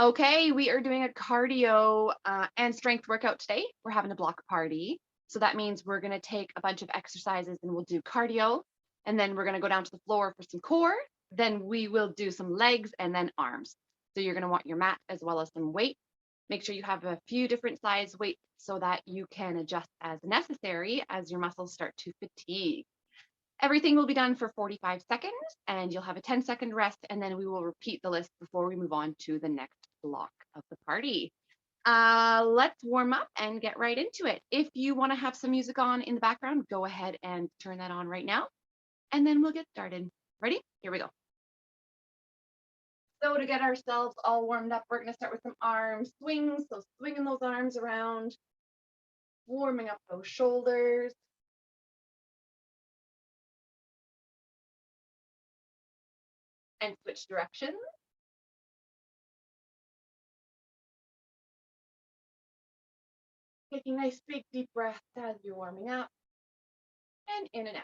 Okay, we are doing a cardio and strength workout today. We're having a block party. So that means we're going to take a bunch of exercises and we'll do cardio. And then we're going to go down to the floor for some core. Then we will do some legs and then arms. So you're going to want your mat as well as some weight. Make sure you have a few different size weights so that you can adjust as necessary as your muscles start to fatigue. Everything will be done for 45 seconds and you'll have a 10-second rest, and then we will repeat the list before we move on to the next block of the party. Let's warm up and get right into it. If you want to have some music on in the background, go ahead and turn that on right now, and then we'll get started. Ready? Here we go. So to get ourselves all warmed up, we're going to start with some arm swings. So swinging those arms around, warming up those shoulders. And switch directions. Taking nice big deep breaths as you're warming up, and in and out.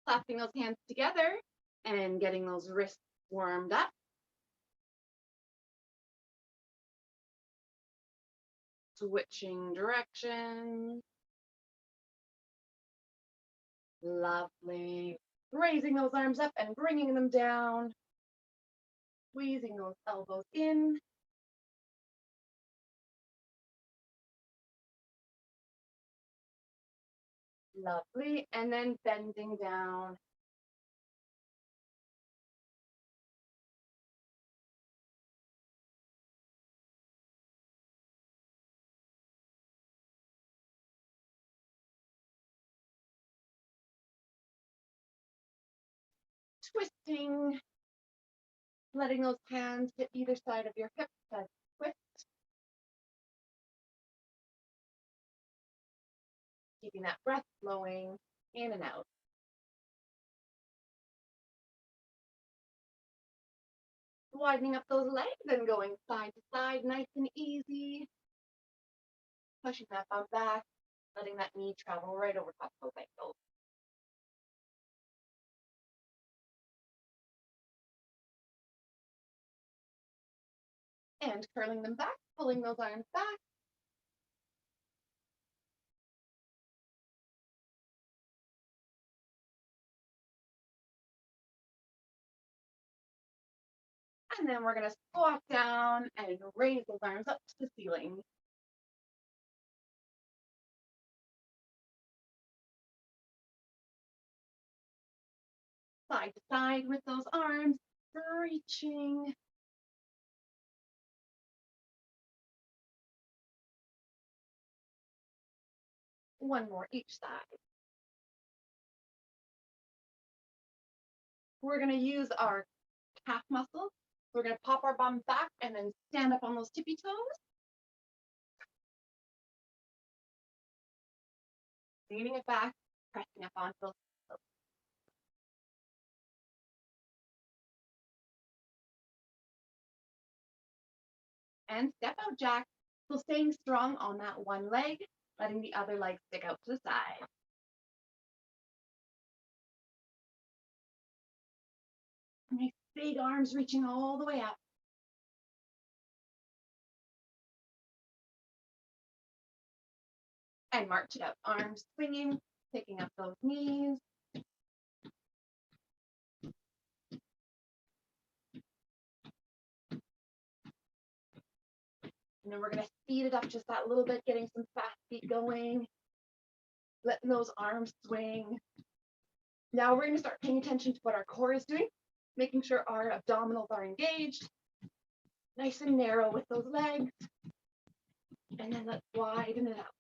Clapping those hands together and getting those wrists warmed up. Switching directions. Lovely. Raising those arms up and bringing them down. Squeezing those elbows in. Lovely. And then bending down. Twisting. Letting those hands hit either side of your hips as you twist. Keeping that breath flowing in and out. Widening up those legs and going side to side, nice and easy. Pushing that bum back, letting that knee travel right over top of those ankles. And curling them back, pulling those arms back. And then we're going to squat down and raise those arms up to the ceiling. Side to side with those arms, reaching. One more each side. We're going to use our calf muscles. We're going to pop our bum back and then stand up on those tippy toes. Leaning it back, pressing up onto those toes. And step out jack. So staying strong on that one leg, letting the other leg stick out to the side. Nice big arms reaching all the way up. And march it out, arms swinging, picking up those knees. And then we're going to speed it up just that little bit, getting some fast feet going, letting those arms swing. Now we're going to start paying attention to what our core is doing, making sure our abdominals are engaged, nice and narrow with those legs. And then let's widen it out.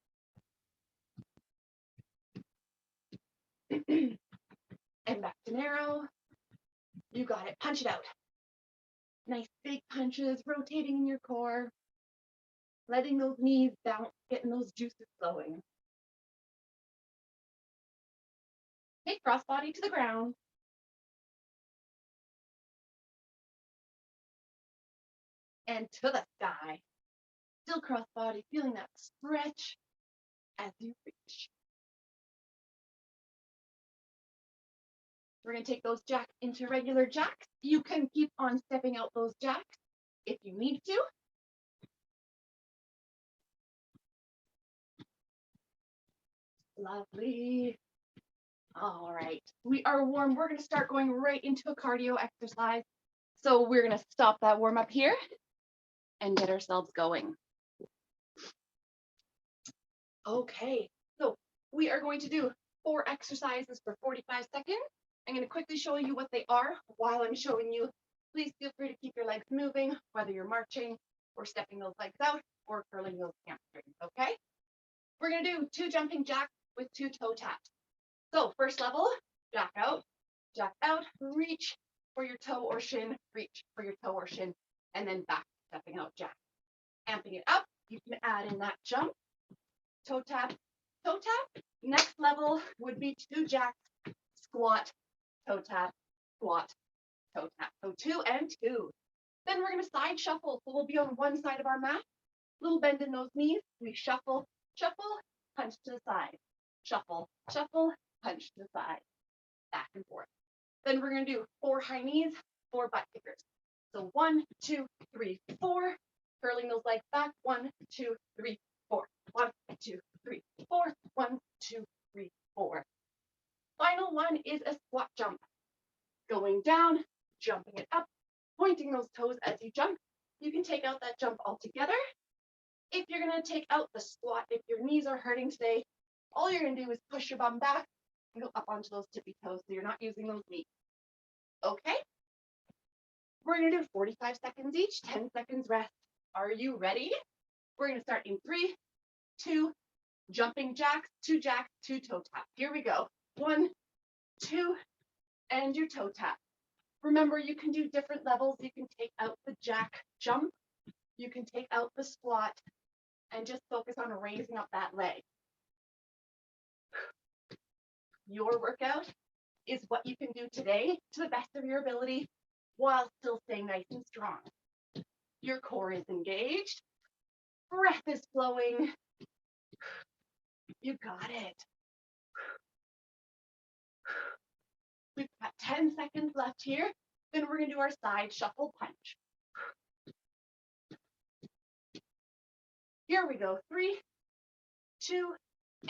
And back to narrow. You got it. Punch it out. Nice big punches, rotating in your core, letting those knees bounce, getting those juices flowing. Take crossbody to the ground. and to the sky. Still crossbody, feeling that stretch as you reach. We're going to take those jacks into regular jacks. You can keep on stepping out those jacks if you need to. Lovely. All right, we are warm. We're going to start going right into a cardio exercise. So we're going to stop that warm up here and get ourselves going. Okay, so we are going to do 4 exercises for 45 seconds. I'm going to quickly show you what they are while I'm showing you. Please feel free to keep your legs moving, whether you're marching or stepping those legs out or curling those hamstrings, okay? We're going to do 2 jumping jacks with 2 toe taps. So first level, jack out, reach for your toe or shin, reach for your toe or shin, and then back, stepping out jack. Amping it up, you can add in that jump, toe tap, toe tap. Next level would be 2 jacks, squat, toe tap, squat, toe tap. So 2 and 2. Then we're going to side shuffle. So we'll be on one side of our mat, little bend in those knees. We shuffle, shuffle, punch to the side, shuffle, shuffle, punch to the side, back and forth. Then we're going to do 4 high knees, 4 butt kickers. So 1, 2, 3, 4, curling those legs back. 1, 2, 3, 4. 1, 2, 3, 4. 1, 2, 3, 4. Final one is a squat jump. Going down, jumping it up, pointing those toes as you jump. You can take out that jump altogether. If you're going to take out the squat, if your knees are hurting today, all you're going to do is push your bum back and go up onto those tippy toes so you're not using those knees. Okay? We're going to do 45 seconds each, 10 seconds rest. Are you ready? We're going to start in 3, 2, jumping jacks, 2 toe tap. Here we go. 1, 2, and your toe tap. Remember, you can do different levels. You can take out the jack jump. You can take out the squat and just focus on raising up that leg. Your workout is what you can do today to the best of your ability while still staying nice and strong. Your core is engaged. Breath is flowing. You got it. We've got 10 seconds left here. Then we're going to do our side shuffle punch. Here we go. 3, 2,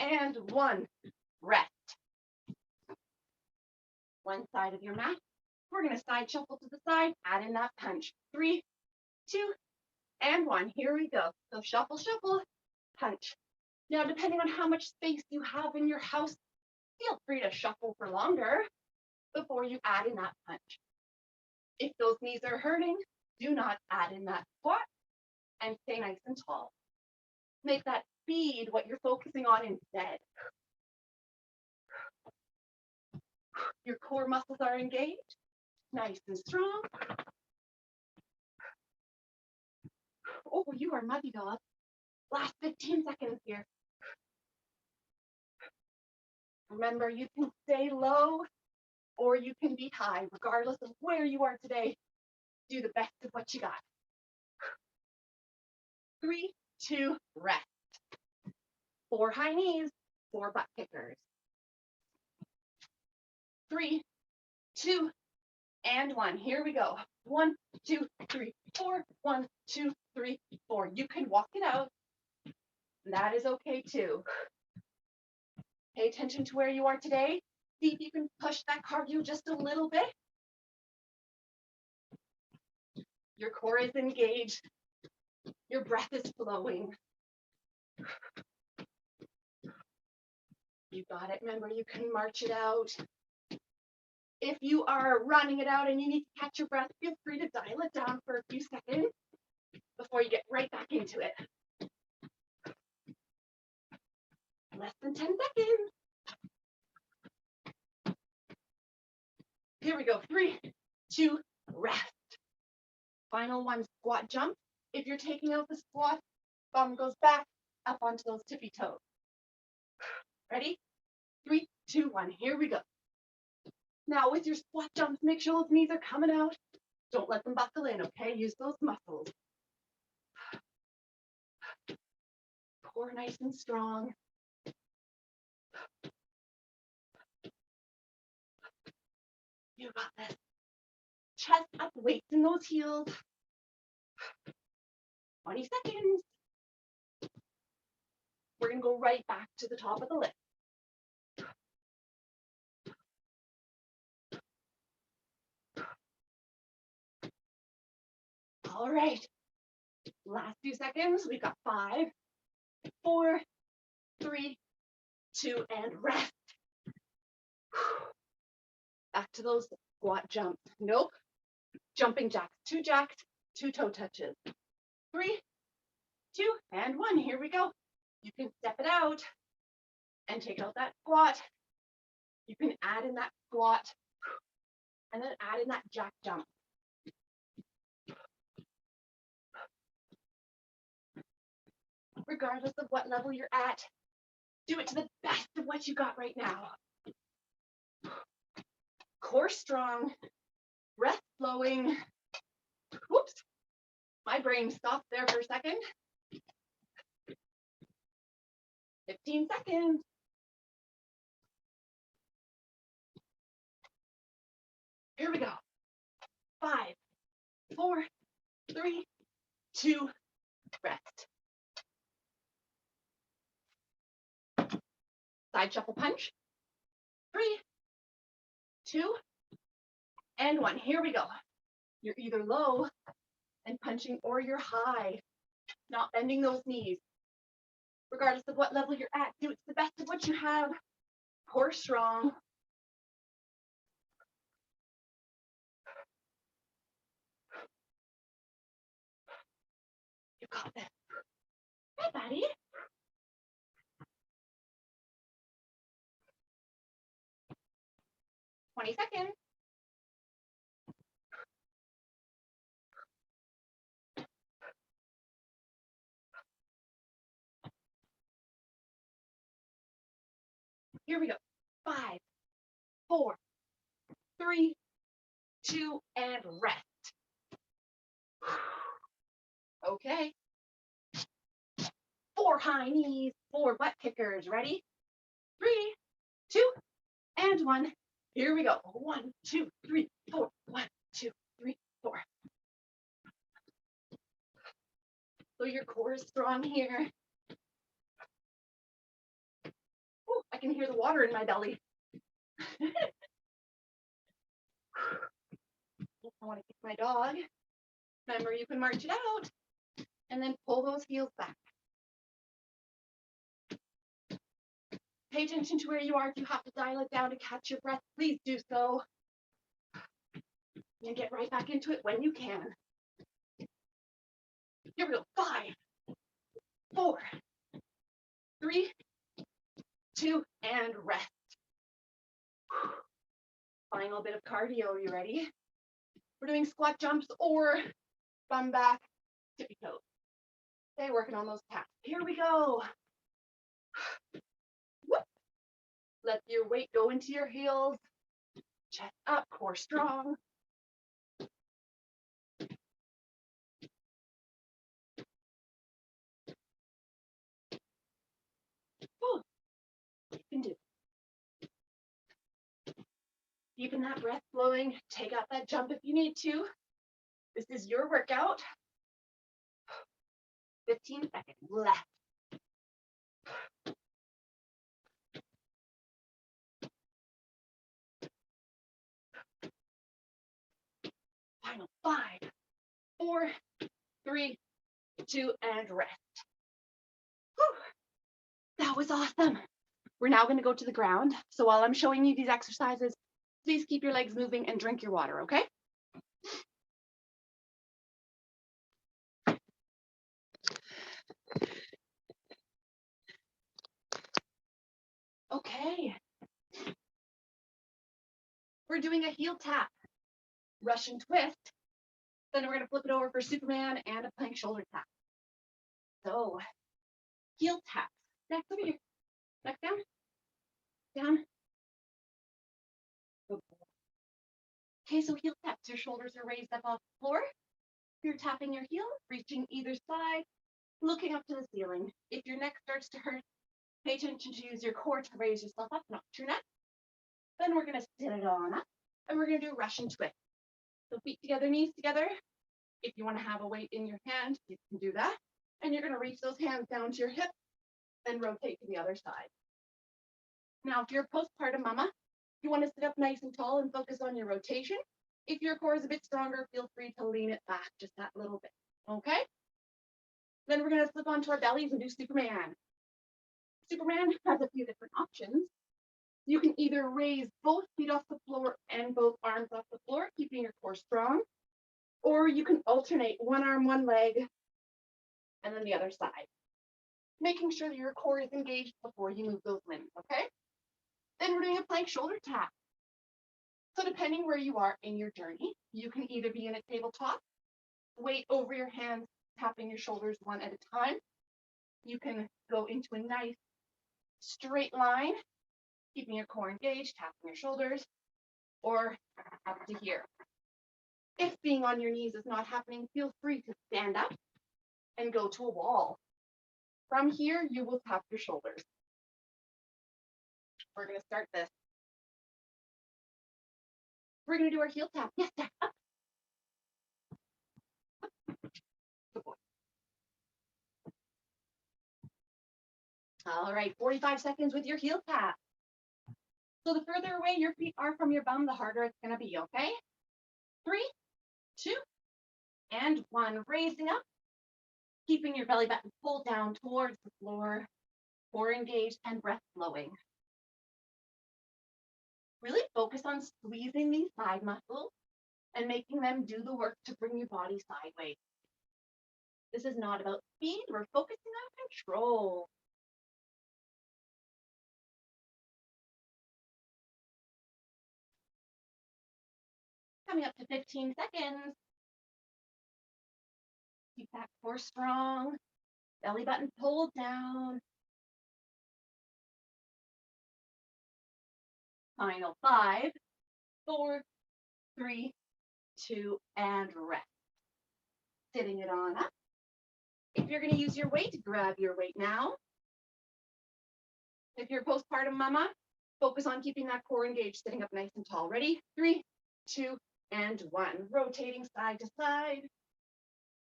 and 1. Rest. One side of your mat. We're going to side shuffle to the side. Add in that punch. 3, 2, and 1. Here we go. So shuffle, shuffle, punch. Now, depending on how much space you have in your house, feel free to shuffle for longer before you add in that punch. If those knees are hurting, do not add in that squat and stay nice and tall. Make that speed what you're focusing on instead. Your core muscles are engaged, nice and strong. Oh, you are muddy dog. Last 15 seconds here. Remember, you can stay low or you can be high, regardless of where you are today. Do the best of what you got. 3, 2, rest. 4 high knees, 4 butt kickers. 3, 2, and 1. Here we go. 1, 2, 3, 4. 1, 2, 3, 4. You can walk it out. That is okay too. Pay attention to where you are today. See if you can push that cardio just a little bit. Your core is engaged. Your breath is flowing. You got it. Remember, you can march it out. If you are running it out and you need to catch your breath, feel free to dial it down for a few seconds before you get right back into it. Less than 10 seconds. Here we go. 3, 2, rest. Final one, squat jump. If you're taking out the squat, bum goes back up onto those tippy toes. Ready? 3, 2, 1. Here we go. Now with your squat jumps, make sure those knees are coming out. Don't let them buckle in, okay? Use those muscles. Core nice and strong. You got this. Chest up, weights in those heels. 20 seconds. We're going to go right back to the top of the lift. All right. Last few seconds. We've got 5, 4, 3, 2, and rest. Back to those squat jumps. Nope. Jumping jacks. 2 jacks, 2 toe touches. 3, 2, and 1. Here we go. You can step it out and take out that squat. You can add in that squat and then add in that jack jump. Regardless of what level you're at, do it to the best of what you got right now. Core strong, breath flowing. Whoops, my brain stopped there for a second. 15 seconds. Here we go. 5, 4, 3, 2, rest. Side shuffle punch. 3, 2, and 1. Here we go. You're either low and punching or you're high, not bending those knees. Regardless of what level you're at, do it to the best of what you have. Core strong. You got this. Hey, buddy. Twenty seconds. Here we go. 5, 4, 3, 2, and rest. Okay. 4 high knees, 4 butt kickers. Ready? 3, 2, and 1. Here we go. 1, 2, 3, 4. 1, 2, 3, 4. So your core is strong here. Ooh, I can hear the water in my belly. I want to kick my dog. Remember, you can march it out and then pull those heels back. Pay attention to where you are. If you have to dial it down to catch your breath, please do so. And get right back into it when you can. Here we go. 5, 4, 3, 2, and rest. Final bit of cardio. You ready? We're doing squat jumps or bum back, tippy toes. Okay, working on those calves. Here we go. Whoop. Let your weight go into your heels. Chest up, core strong. Ooh, you can do it. Keeping that breath flowing. Take out that jump if you need to. This is your workout. 15 seconds left. Final 5, 4, 3, 2, and rest. Whew. That was awesome. We're now going to go to the ground. So while I'm showing you these exercises, please keep your legs moving and drink your water, okay? Okay. We're doing a heel tap, Russian twist. Then we're going to flip it over for Superman and a plank shoulder tap. So, heel tap. Neck over here. Neck down. Down. Okay, so heel taps. Your shoulders are raised up off the floor. You're tapping your heel, reaching either side. looking up to the ceiling. If your neck starts to hurt, pay attention to use your core to raise yourself up, not your neck. Then we're going to sit it on up, and we're going to do Russian twist. So feet together, knees together. If you want to have a weight in your hand, you can do that. And you're going to reach those hands down to your hip and rotate to the other side. Now, if you're a postpartum mama, you want to sit up nice and tall and focus on your rotation. If your core is a bit stronger, feel free to lean it back just that little bit, okay? Then we're going to slip onto our bellies and do Superman. Superman has a few different options. You can either raise both feet off the floor and both arms off the floor, keeping your core strong, or you can alternate one arm, one leg, and then the other side, making sure that your core is engaged before you move those limbs, okay? Then we're doing a plank shoulder tap. So depending where you are in your journey, you can either be in a tabletop, weight over your hands, tapping your shoulders one at a time. You can go into a nice straight line, keeping your core engaged, tapping your shoulders, or up to here. If being on your knees is not happening, feel free to stand up and go to a wall. From here, you will tap your shoulders. We're going to start this. We're going to do our heel tap. Yes, tap up. Good boy. All right, 45 seconds with your heel tap. So the further away your feet are from your bum, the harder it's going to be, okay? 3, 2, and 1. Raising up, keeping your belly button pulled down towards the floor, core engaged, and breath flowing. Really focus on squeezing these side muscles and making them do the work to bring your body sideways. This is not about speed. We're focusing on control. Coming up to 15 seconds. Keep that core strong. Belly button pulled down. Final 5, 4, 3, 2, and rest. Sitting it on up. If you're going to use your weight, grab your weight now. If you're a postpartum mama, focus on keeping that core engaged, sitting up nice and tall. Ready? 3, 2, and 1. Rotating side to side.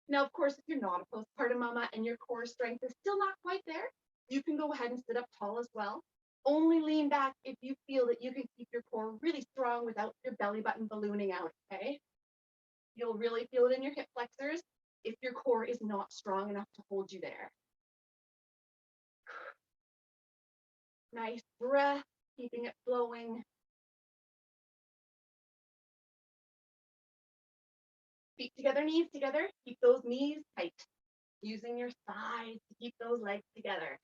Now, of course, if you're not a postpartum mama and your core strength is still not quite there, you can go ahead and sit up tall as well. Only lean back if you feel that you can keep your core really strong without your belly button ballooning out, okay? You'll really feel it in your hip flexors if your core is not strong enough to hold you there. Nice breath, keeping it flowing. Feet together, knees together. Keep those knees tight. Using your thighs to keep those legs together.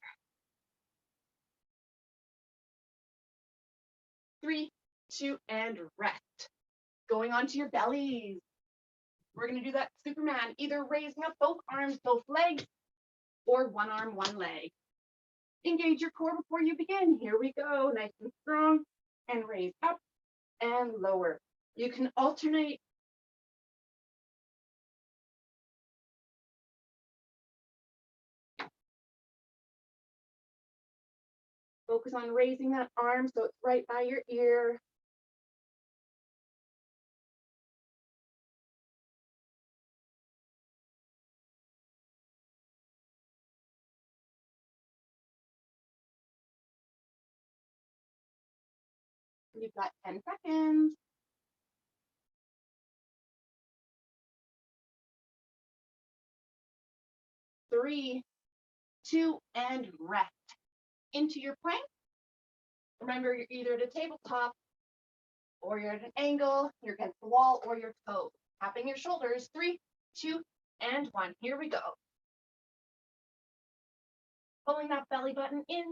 3, 2, and rest. Going onto your bellies. We're going to do that Superman, either raising up both arms, both legs, or one arm, one leg. Engage your core before you begin. Here we go, nice and strong, and raise up and lower. You can alternate. Focus on raising that arm so it's right by your ear. You've got 10 seconds. 3, 2, and rest. Into your plank. Remember, you're either at a tabletop or you're at an angle, you're against the wall or your toes. Tapping your shoulders. 3, 2, and 1. Here we go. Pulling that belly button in,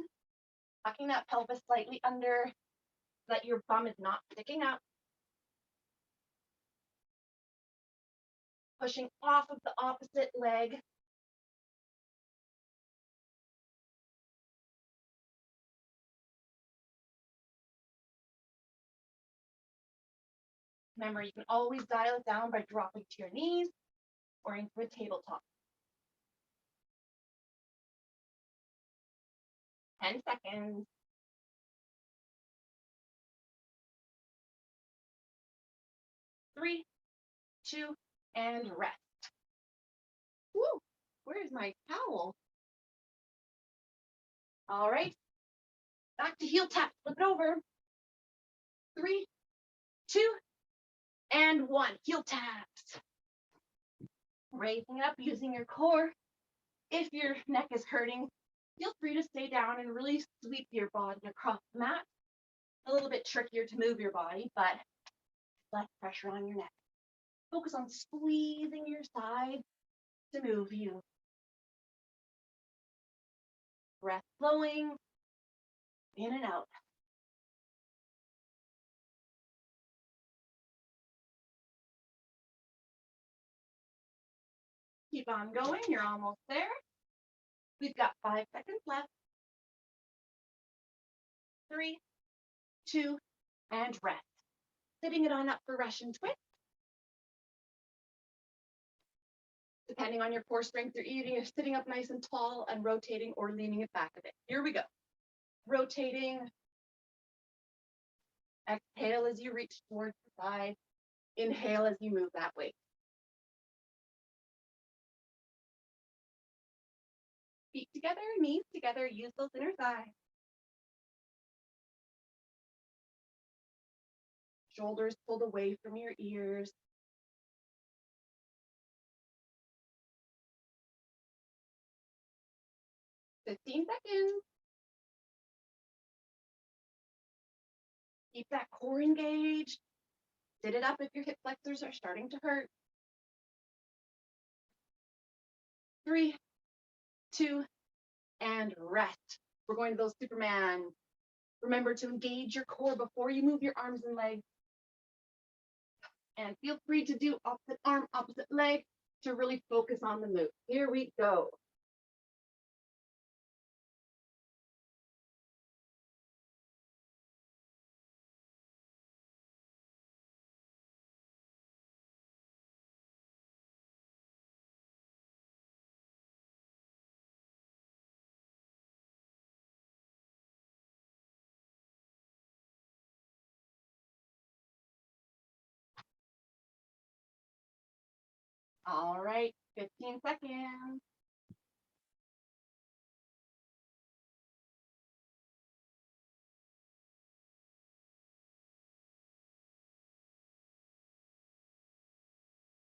tucking that pelvis slightly under so that your bum is not sticking up. Pushing off of the opposite leg. Remember, you can always dial it down by dropping to your knees or into a tabletop. 10 seconds. 3, 2, and rest. Woo! Where's my towel? All right. Back to heel tap. Flip it over. 3, 2, and 1. Heel taps. Raising it up using your core. If your neck is hurting, feel free to stay down and really sweep your body across the mat. A little bit trickier to move your body, but less pressure on your neck. Focus on squeezing your side to move you. Breath flowing in and out. Keep on going. You're almost there. We've got 5 seconds left. 3, 2, and rest. Sitting it on up for Russian twist. Depending on your core strength you're eating, you're sitting up nice and tall and rotating or leaning it back a bit. Here we go. Rotating. Exhale as you reach towards the side. Inhale as you move that way. Feet together, knees together, use those inner thighs. Shoulders pulled away from your ears. "15 seconds. Keep that core engaged. Sit it up if your hip flexors are starting to hurt. 3, 2, and rest. We're going to those Superman. Remember to engage your core before you move your arms and legs. And feel free to do opposite arm, opposite leg to really focus on the move. Here we go. All right, 15 seconds.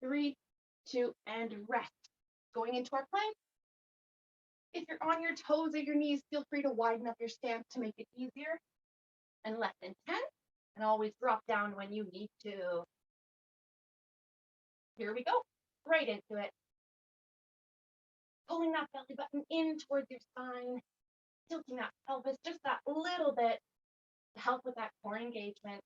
3, 2, and rest. Going into our plank. If you're on your toes or your knees, feel free to widen up your stance to make it easier. And less than 10. And always drop down when you need to. Here we go. Right into it. Pulling that belly button in towards your spine. Tilting that pelvis just that little bit to help with that core engagement.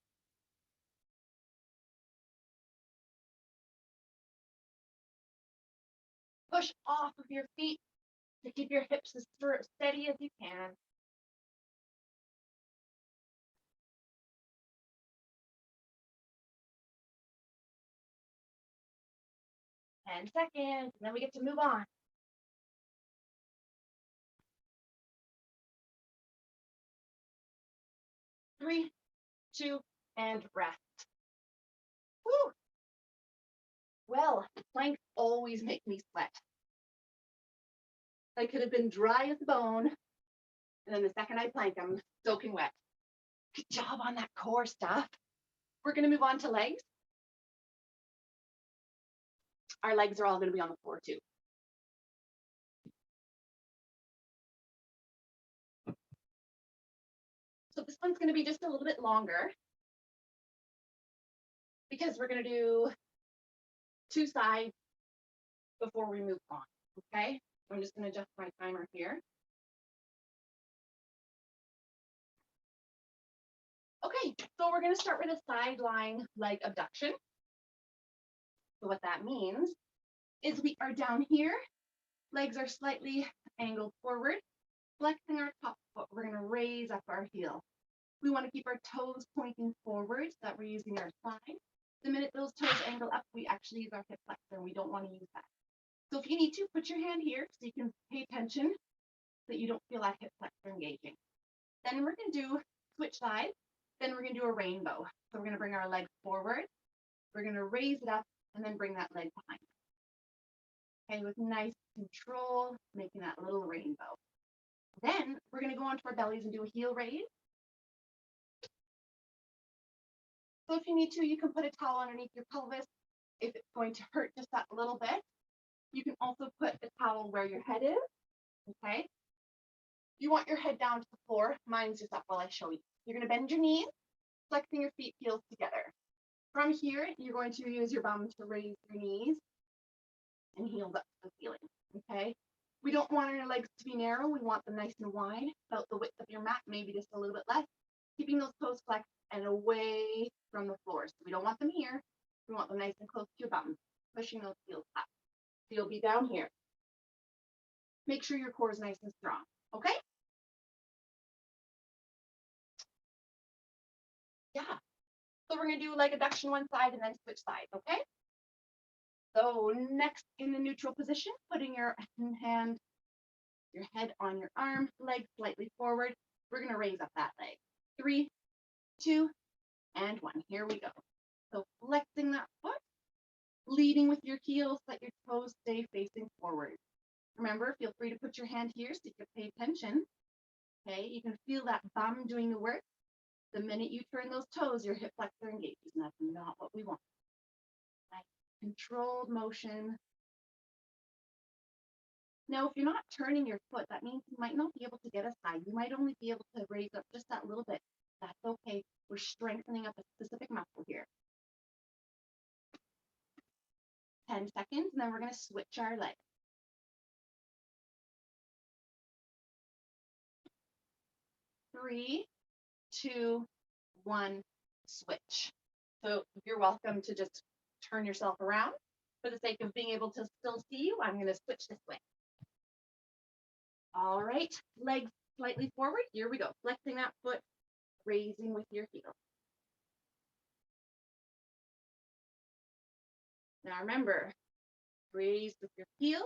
Push off of your feet to keep your hips as steady as you can. Ten seconds, and then we get to move on. 3, 2, and rest. Woo! Well, planks always make me sweat. I could have been dry as a bone, and then the second I plank, I'm soaking wet. Good job on that core stuff. We're going to move on to legs. Our legs are all going to be on the floor too. So this one's going to be just a little bit longer because we're going to do 2 sides before we move on, okay? I'm just going to adjust my timer here. Okay, so we're going to start with a side lying leg abduction. So what that means is we are down here, legs are slightly angled forward, flexing our top foot. We're going to raise up our heel. We want to keep our toes pointing forward so that we're using our spine. The minute those toes angle up, we actually use our hip flexor, and we don't want to use that. So if you need to, put your hand here so you can pay attention that you don't feel that hip flexor engaging. Then we're going to do switch sides. Then we're going to do a rainbow. So we're going to bring our leg forward. We're going to raise it up and then bring that leg behind. Okay, with nice control, making that little rainbow. Then we're going to go onto our bellies and do a heel raise. So if you need to, you can put a towel underneath your pelvis if it's going to hurt just that little bit. You can also put the towel where your head is, okay? You want your head down to the floor. Mine's just up while I show you. You're going to bend your knees, flexing your feet heels together. From here, you're going to use your bum to raise your knees and heels up to the ceiling, okay? We don't want our legs to be narrow. We want them nice and wide, about the width of your mat, maybe just a little bit less. Keeping those toes flexed and away from the floor. So we don't want them here. We want them nice and close to your bum, pushing those heels up. So you'll be down here. Make sure your core is nice and strong, okay? Yeah. So we're going to do leg abduction one side and then switch sides, okay? So next in the neutral position, putting your hand, your head on your arm, leg slightly forward. We're going to raise up that leg. 3, 2, and 1. Here we go. So flexing that foot, leading with your heels, let your toes stay facing forward. Remember, feel free to put your hand here so you can pay attention. Okay, you can feel that bum doing the work. The minute you turn those toes, your hip flexor engages, and that's not what we want. Nice, controlled motion. Now, if you're not turning your foot, that means you might not be able to get a side. You might only be able to raise up just that little bit. That's okay. We're strengthening up a specific muscle here. 10 seconds, and then we're going to switch our legs. 3, 2, 1, switch. So you're welcome to just turn yourself around. For the sake of being able to still see you, I'm going to switch this way. All right, legs slightly forward. Here we go. Flexing that foot, raising with your heel. Now remember, raise with your heel,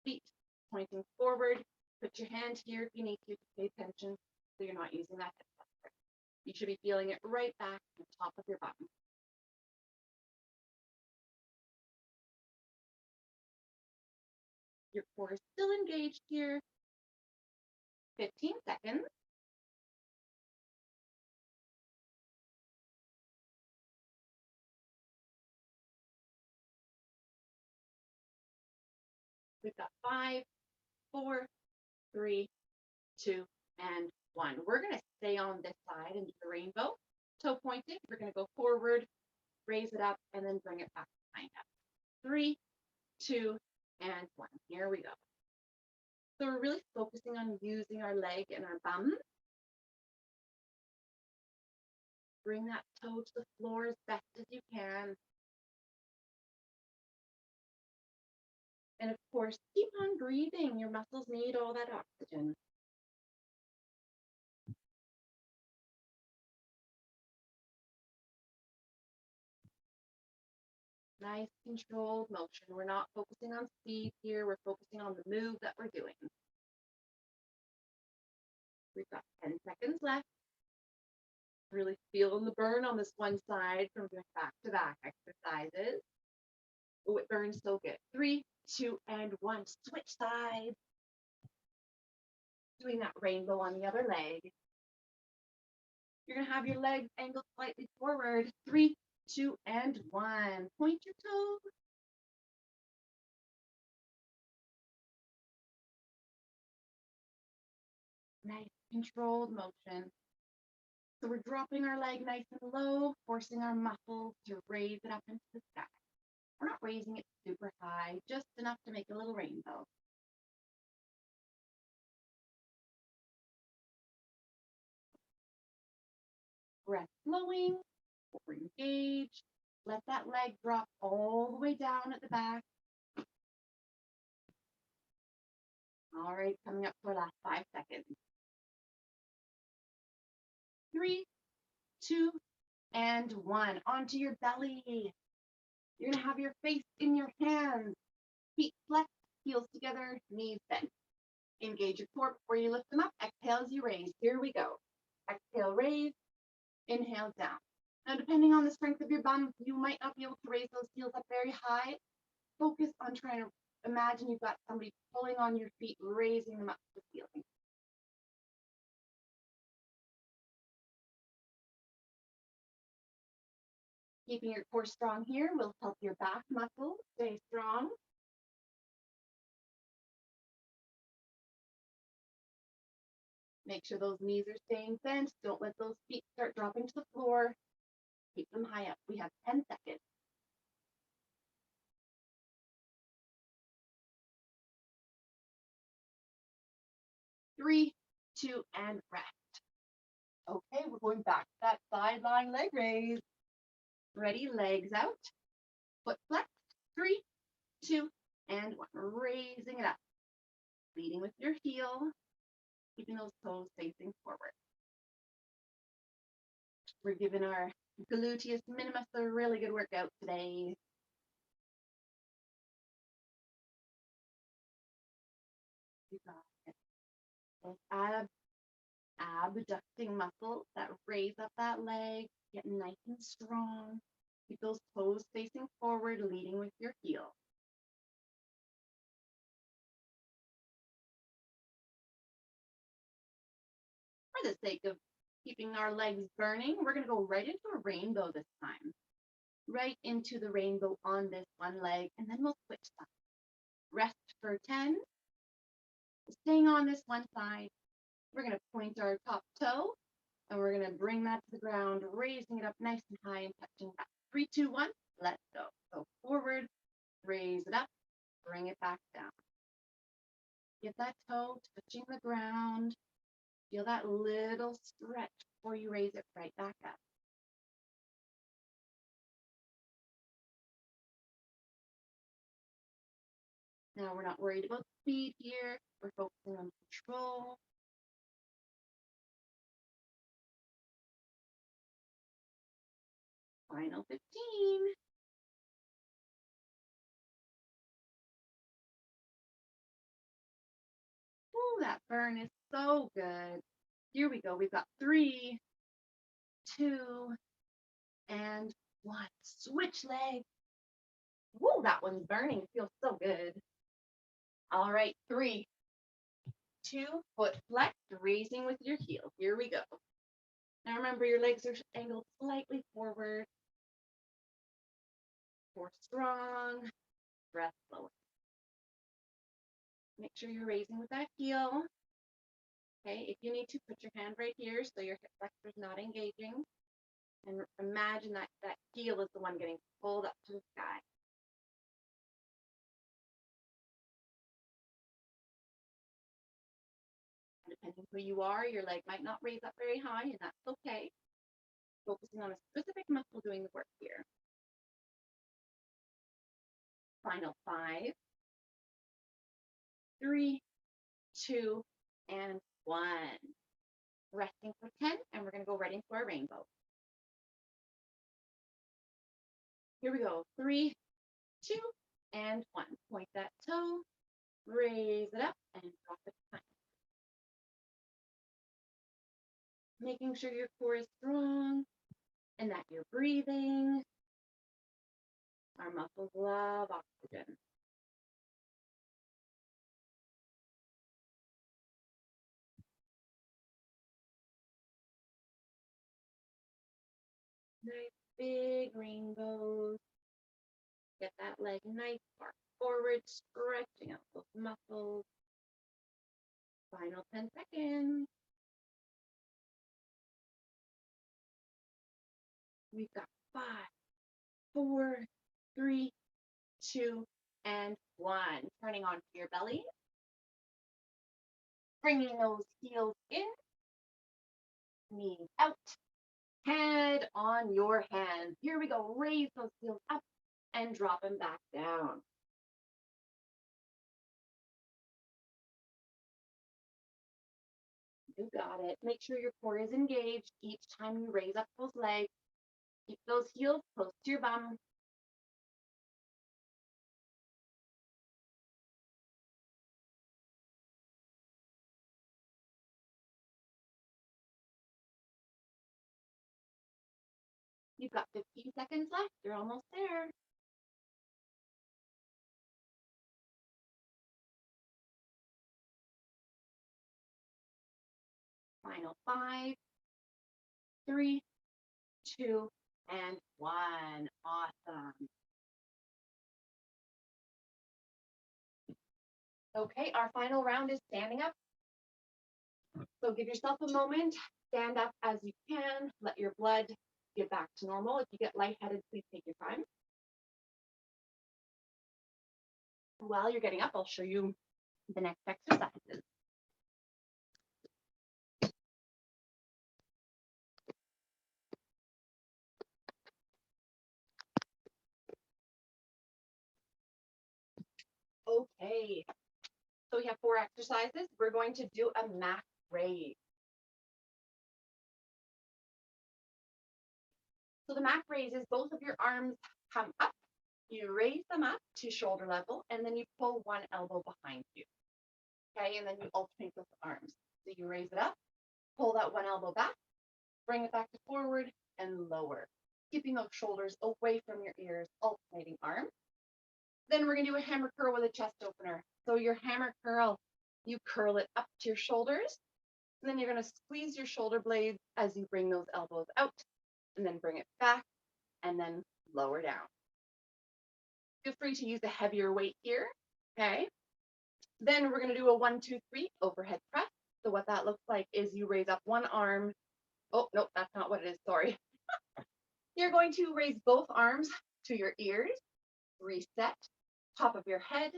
feet pointing forward. Put your hand here if you need to pay attention so you're not using that hip flexor. You should be feeling it right back at the top of your bum. Your core is still engaged here. 15 seconds. We've got 5, 4, 3, 2, and 1. We're going to stay on this side into the rainbow. Toe pointed. We're going to go forward, raise it up, and then bring it back behind us. 3, 2, and 1. Here we go. So we're really focusing on using our leg and our bum. Bring that toe to the floor as best as you can. And of course, keep on breathing. Your muscles need all that oxygen. Nice controlled motion. We're not focusing on speed here. We're focusing on the move that we're doing. We've got 10 seconds left. Really feeling the burn on this one side from doing back-to-back exercises. Oh, it burns so good. 3, 2, and 1. Switch sides. Doing that rainbow on the other leg. You're going to have your legs angled slightly forward. 3, 2, and 1. Point your toes. Nice controlled motion. So we're dropping our leg nice and low, forcing our muscles to raise it up into the sky. We're not raising it super high, just enough to make a little rainbow. Breath flowing, core engaged. Let that leg drop all the way down at the back. All right, coming up for our last 5 seconds. 3, 2, and 1. Onto your belly. You're going to have your face in your hands. Feet flexed, heels together, knees bent. Engage your core before you lift them up. Exhale as you raise. Here we go. Exhale, raise. Inhale, down. Now, depending on the strength of your bum, you might not be able to raise those heels up very high. Focus on trying to imagine you've got somebody pulling on your feet, raising them up to the ceiling. Keeping your core strong here will help your back muscles stay strong. Make sure those knees are staying bent. Don't let those feet start dropping to the floor. Keep them high up. We have 10 seconds. 3, 2, and rest. Okay, we're going back to that side lying leg raise. Ready, legs out. Foot flexed. 3, 2, and 1. Raising it up. Leading with your heel. Keeping those toes facing forward. We're giving our gluteus minimus a really good workout today. You got it. Those abducting muscles that raise up that leg, get nice and strong. Keep those toes facing forward, leading with your heel. For the sake of keeping our legs burning, we're going to go right into a rainbow this time. Right into the rainbow on this one leg, and then we'll switch sides. Rest for 10. Staying on this one side, we're going to point our top toe, and we're going to bring that to the ground, raising it up nice and high and touching back. 3, 2, 1, let go. Go forward, raise it up, bring it back down. Get that toe touching the ground. Feel that little stretch before you raise it right back up. Now we're not worried about speed here. We're focusing on control. Final 15. Ooh, that burn is so good. Here we go. We've got 3, 2, and 1. Switch leg. Woo, that one's burning. It feels so good. All right, 3, 2, foot flex, raising with your heel. Here we go. Now remember, your legs are angled slightly forward. Core strong. Breath slower. Make sure you're raising with that heel. Okay, if you need to, put your hand right here so your hip flexor is not engaging. And imagine that heel is the one getting pulled up to the sky. Depending who you are, your leg might not raise up very high, and that's okay. Focusing on a specific muscle doing the work here. Final 5, 3, 2, and 1. Resting for 10, and we're going to go right into our rainbow. Here we go. 3, 2, and 1. Point that toe, raise it up, and drop it behind. Making sure your core is strong and that you're breathing. Our muscles love oxygen. Nice big rainbows. Get that leg nice far forward, stretching out those muscles. Final 10 seconds. We've got 5, 4, 3, 2, and 1. Turning onto your belly. Bringing those heels in. Knees out. Head on your hands. Here we go. Raise those heels up and drop them back down. You got it. Make sure your core is engaged each time you raise up those legs. Keep those heels close to your bum. You've got 15 seconds left. You're almost there. Final 5, 3, 2, and 1. Awesome. Okay, our final round is standing up. So give yourself a moment, stand up as you can, let your blood get back to normal. If you get lightheaded, please take your time. While you're getting up, I'll show you the next exercises. Okay, so we have 4 exercises. We're going to do a mat raise. So the mat raise is both of your arms come up, you raise them up to shoulder level, and then you pull one elbow behind you. Okay, and then you alternate with the arms. So you raise it up, pull that one elbow back, bring it back to forward, and lower, keeping those shoulders away from your ears, alternating arms. Then we're gonna do a hammer curl with a chest opener. So your hammer curl, you curl it up to your shoulders, and then you're gonna squeeze your shoulder blades as you bring those elbows out, and then bring it back, and then lower down. Feel free to use a heavier weight here, okay? Then we're gonna do a 1, 2, 3 overhead press. So what that looks like is you raise up one arm. Oh, no, that's not what it is, sorry. You're going to raise both arms to your ears, reset, top of your head,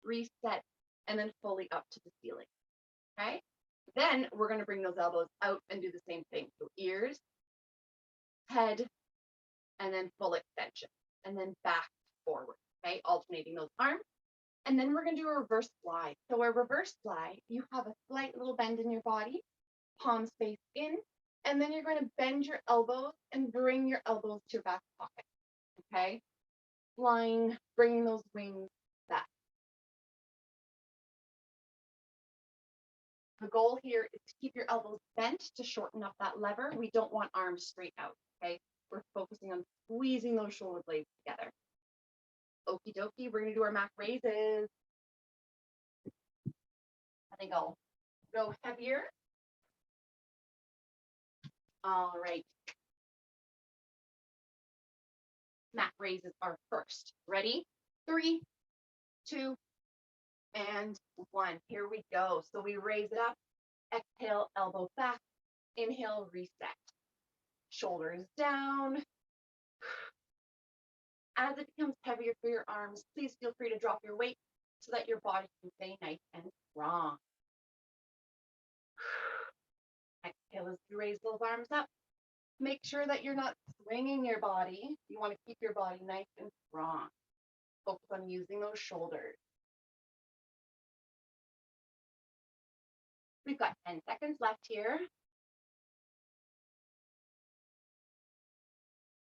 reset, and then fully up to the ceiling, okay? Then we're gonna bring those elbows out and do the same thing. So ears, head, and then full extension, and then back forward, okay? Alternating those arms. And then we're gonna do a reverse fly. So a reverse fly, you have a slight little bend in your body, palms face in, and then you're going to bend your elbows and bring your elbows to your back pocket, okay? Flying, bringing those wings back. The goal here is to keep your elbows bent to shorten up that lever. We don't want arms straight out, okay? We're focusing on squeezing those shoulder blades together. Okie dokie, we're gonna do our mat raises. I think I'll go heavier. All right. Mat raises are first. Ready? 3, 2, and 1. Here we go. So we raise it up. Exhale, elbow back. Inhale, reset. Shoulders down. As it becomes heavier for your arms, please feel free to drop your weight so that your body can stay nice and strong. Exhale as you raise those arms up. Make sure that you're not swinging your body. You want to keep your body nice and strong. Focus on using those shoulders. We've got 10 seconds left here.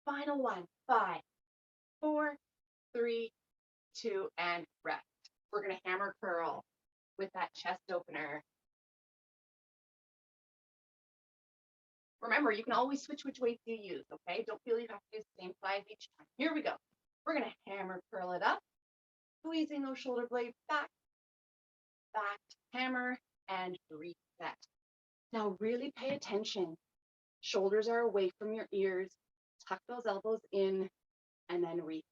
Final one. 5, 4, 3, 2, and rest. We're going to hammer curl with that chest opener. Remember, you can always switch which weights you use, okay? Don't feel you have to do the same size each time. Here we go. We're going to hammer curl it up, squeezing those shoulder blades back, hammer, and reset. Now really pay attention. Shoulders are away from your ears. Tuck those elbows in, and then reset.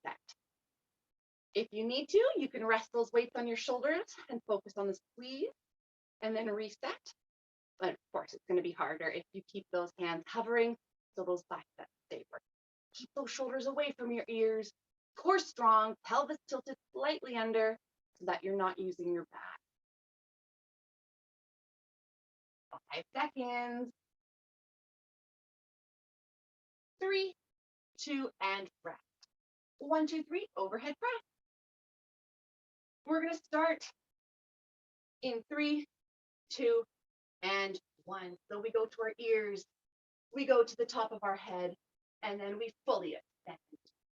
If you need to, you can rest those weights on your shoulders and focus on the squeeze, and then reset. But of course, it's going to be harder if you keep those hands hovering, so those biceps stay working. Keep those shoulders away from your ears. Core strong, pelvis tilted slightly under so that you're not using your back. 5 seconds. 3, 2, and rest. 1, 2, 3, overhead press. We're going to start in 3, 2, and 1. So we go to our ears, we go to the top of our head, and then we fully extend.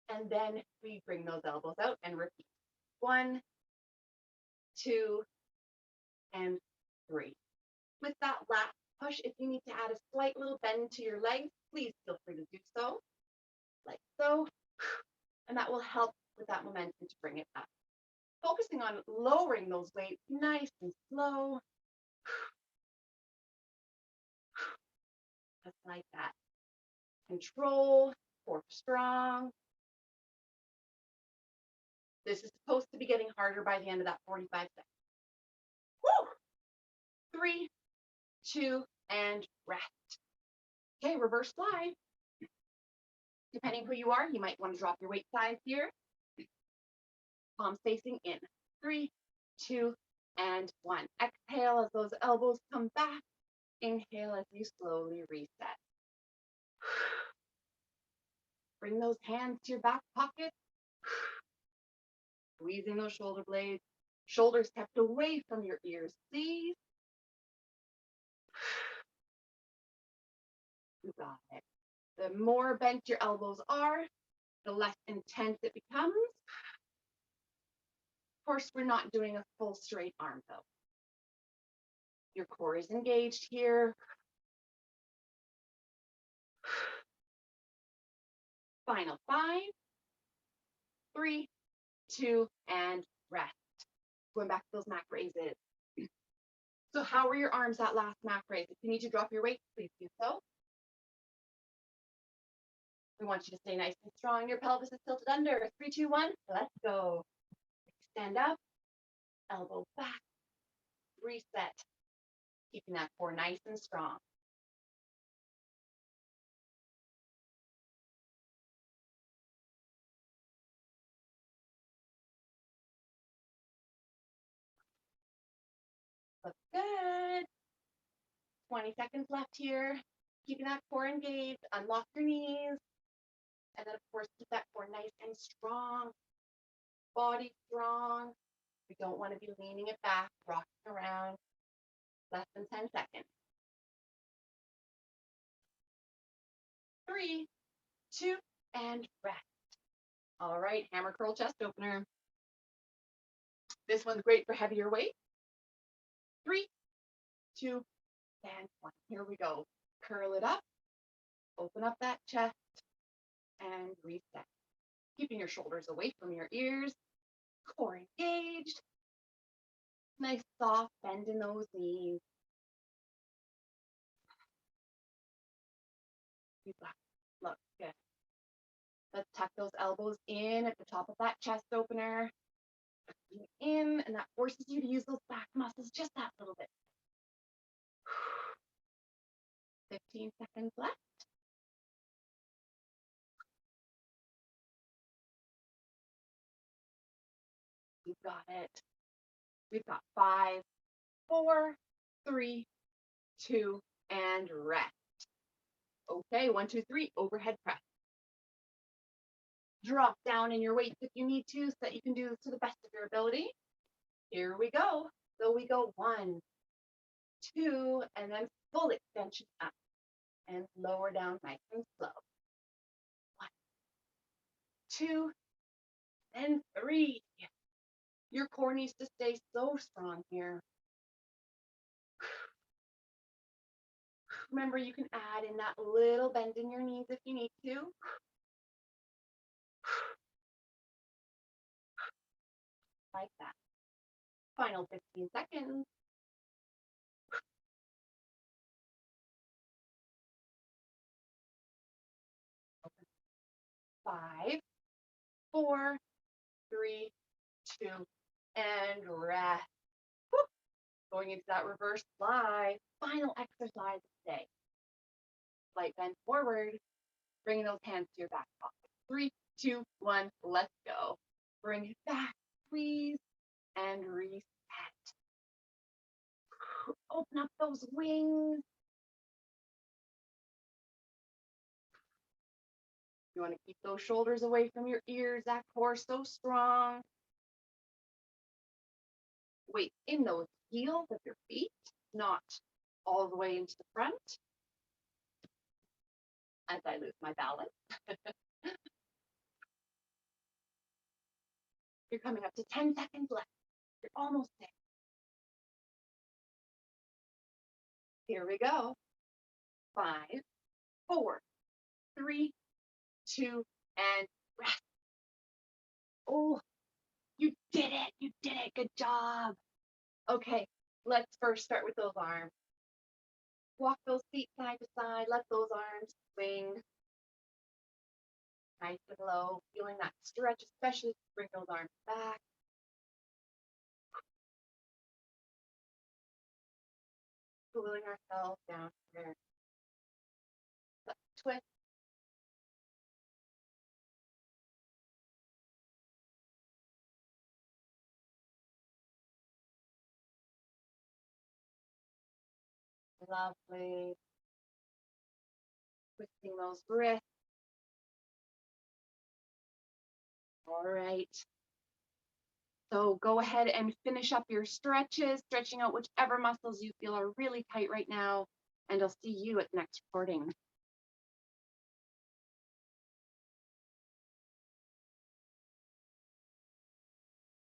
And then we bring those elbows out and repeat. 1, 2, and 3. With that last push, if you need to add a slight little bend to your legs, please feel free to do so. like so. And that will help with that momentum to bring it up. Focusing on lowering those weights nice and slow. Just like that. Control, core strong. This is supposed to be getting harder by the end of that 45 seconds. Woo! 3, 2, and rest. Okay, reverse fly. Depending who you are, you might want to drop your weight size here. Palms facing in. 3, 2, and 1. Exhale as those elbows come back. Inhale as you slowly reset. Bring those hands to your back pocket. Squeezing those shoulder blades. Shoulders kept away from your ears, please. You got it. The more bent your elbows are, the less intense it becomes. Of course, we're not doing a full straight arm though. Your core is engaged here. Final 5, 3, 2, and rest. Going back to those mat raises. So how were your arms that last mat raise? If you need to drop your weight, please do so. We want you to stay nice and strong. Your pelvis is tilted under. 3, 2, 1, let's go. Stand up, elbow back, reset. Keeping that core nice and strong. Looks good. 20 seconds left here. Keeping that core engaged. Unlock your knees. And then, of course, keep that core nice and strong. Body strong. We don't want to be leaning it back, rocking around. Less than 10 seconds. 3, 2, and rest. All right, hammer curl chest opener. This one's great for heavier weight. 3, 2, and 1. Here we go. Curl it up. Open up that chest and reset. Keeping your shoulders away from your ears. Core engaged. Nice soft bend in those knees. Look good. Let's tuck those elbows in at the top of that chest opener. In, and that forces you to use those back muscles just that little bit. 15 seconds left. You've got it. We've got 5, 4, 3, 2, and rest. Okay, 1, 2, 3, overhead press. Drop down in your weights if you need to, so that you can do this to the best of your ability. Here we go. So we go 1, 2, and then full extension up. And lower down nice and slow. 1, 2, and 3. Your core needs to stay so strong here. Remember, you can add in that little bend in your knees if you need to. Like that. Final 15 seconds. 5, 4, 3, 2, and rest. Woo. Going into that reverse fly. Final exercise today. Slight bend forward. Bringing those hands to your back pocket. 3, 2, 1, let's go. Bring it back, squeeze, and reset. Open up those wings. You want to keep those shoulders away from your ears, that core so strong. Weight in those heels of your feet, not all the way into the front. As I lose my balance. You're coming up to 10 seconds left. You're almost there. Here we go. 5, 4, 3, 2, and rest. Oh, you did it. You did it. Good job. Okay, let's first start with those arms. Walk those feet side to side. Let those arms swing nice and low. Feeling that stretch, especially to bring those arms back. Cooling ourselves down here. Let's twist. Lovely. Twisting those wrists. All right. So go ahead and finish up your stretches, stretching out whichever muscles you feel are really tight right now. And I'll see you at the next recording.